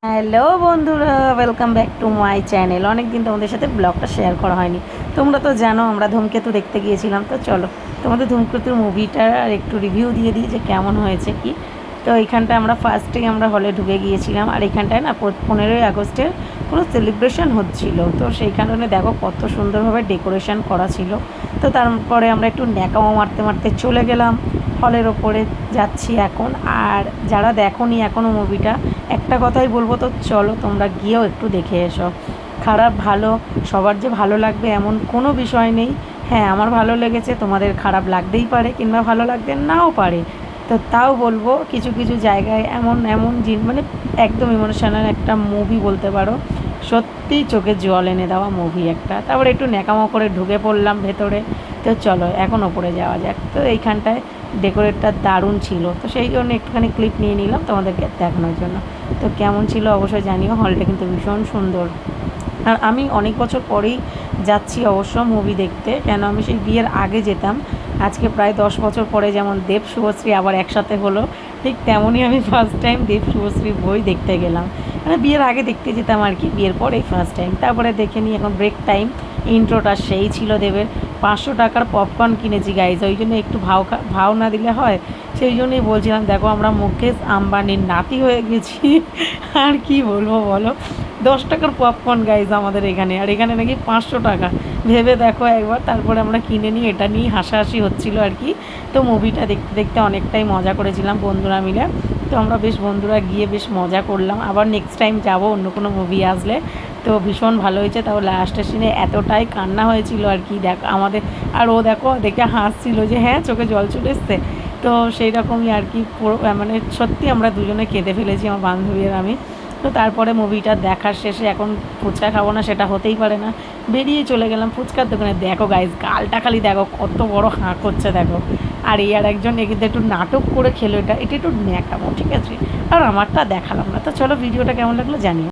Hello বন্ধুরা, welcome back to my channel. অনেক দিন তোমাদের সাথে ব্লগটা শেয়ার করা হয়নি। তোমরা তো জানো আমরা ধূমকেতু দেখতে গিয়েছিলাম। তো চলো তোমাদের ধূমকেতুর মুভিটার আর একটু রিভিউ দিয়ে দিই যে কেমন হয়েছে কি। তো এইখানটায় আমরা ফার্স্টেই আমরা হলে ঢুকে গিয়েছিলাম, আর এখানটায় না 15ই আগস্টের কোনো সেলিব্রেশন হচ্ছিল। তো সেই কারণে দেখো কত সুন্দরভাবে ডেকোরেশন করা ছিল। তো তারপরে আমরা একটু ন্যাকামো মারতে মারতে চলে গেলাম হলের ওপরে, যাচ্ছি এখন। আর যারা দেখোনি এখনও মুভিটা, একটা কথাই বলবো, তো চলো তোমরা গিয়েও একটু দেখে এসো। খারাপ ভালো সবার যে ভালো লাগবে এমন কোনো বিষয় নেই। হ্যাঁ, আমার ভালো লেগেছে, তোমাদের খারাপ লাগতেই পারে কিংবা ভালো লাগতে নাও পারে। তো তাও বলবো কিছু কিছু জায়গায় এমন এমন মানে একদম ইমোশনাল একটা মুভি বলতে পারো। সত্যিই চোখে জল এনে দেওয়া মুভি একটা। তারপরে একটু ন্যাকামো করে ঢুকে পড়লাম ভেতরে। তো চলো এখন ওপরে যাওয়া যাক। তো এইখানটায় ডেকোরেটটা দারুণ ছিল, তো সেই জন্য একটুখানি ক্লিপ নিয়ে নিলাম তোমাদেরকে দেখানোর জন্য। তো কেমন ছিল অবশ্যই জানিও। হলটা কিন্তু ভীষণ সুন্দর। আর আমি অনেক বছর পরেই যাচ্ছি অবশ্য মুভি দেখতে, কেন আমি সেই বিয়ের আগে যেতাম। আজকে প্রায় 10 বছর পরে যেমন দেব শুভশ্রী আবার একসাথে হলো, ঠিক তেমনই আমি ফার্স্ট টাইম দেব শুভশ্রী বই দেখতে গেলাম। মানে বিয়ের আগে দেখতে যেতাম আর কি, বিয়ের পরেই ফার্স্ট টাইম। তারপরে দেখে নিই এখন ব্রেক টাইম। ইন্ট্রোটা সেই ছিল দেবের। 500 টাকার পপকর্ন কিনেছি গাইজ, ওই জন্য একটু ভাও না দিলে হয়। সেই জন্যই বলছিলাম দেখো আমরা মুকেশ আম্বানির নাতি হয়ে গেছি। আর কি বলবো বলো, 10 টাকার পপকর্ন গাইজ আমাদের এখানে, আর এখানে নাকি 500 টাকা। ভেবে দেখো একবার। তারপরে আমরা কিনে নিই, এটা নিয়েই হাসাহাসি হচ্ছিল আর কি। তো মুভিটা দেখতে দেখতে অনেকটাই মজা করেছিলাম বন্ধুরা মিলে। তো আমরা বেশ বন্ধুরা গিয়ে বেশ মজা করলাম। আবার নেক্সট টাইম যাব অন্য কোনো মুভি আসলে। তো ভীষণ ভালো হয়েছে। তাও লাস্টের সিনে এতটাই কান্না হয়েছিল আর কি, দেখ আমাদের। আর ও দেখো দেখে হাসছিল যে হ্যাঁ চোখে জল চলে এসছে। তো সেই রকমই আর কি পুরো, মানে সত্যি আমরা দুজনে কেঁদে ফেলেছি, আমার বান্ধবী আর আমি। তো তারপরে মুভিটা দেখার শেষে এখন ফুচকা খাবো না সেটা হতেই পারে না, বেরিয়ে চলে গেলাম ফুচকার দোকানে। দেখো গাইজ গালটা খালি দেখো কত বড় হাঁ করছে দেখো। আর এই আর একজন এখানে একটু নাটক করে খেলো, এটা এটা একটু ন্যাকামো, ঠিক আছে। আর আমারটা দেখালাম না। তো চলো ভিডিওটা কেমন লাগলো জানিও।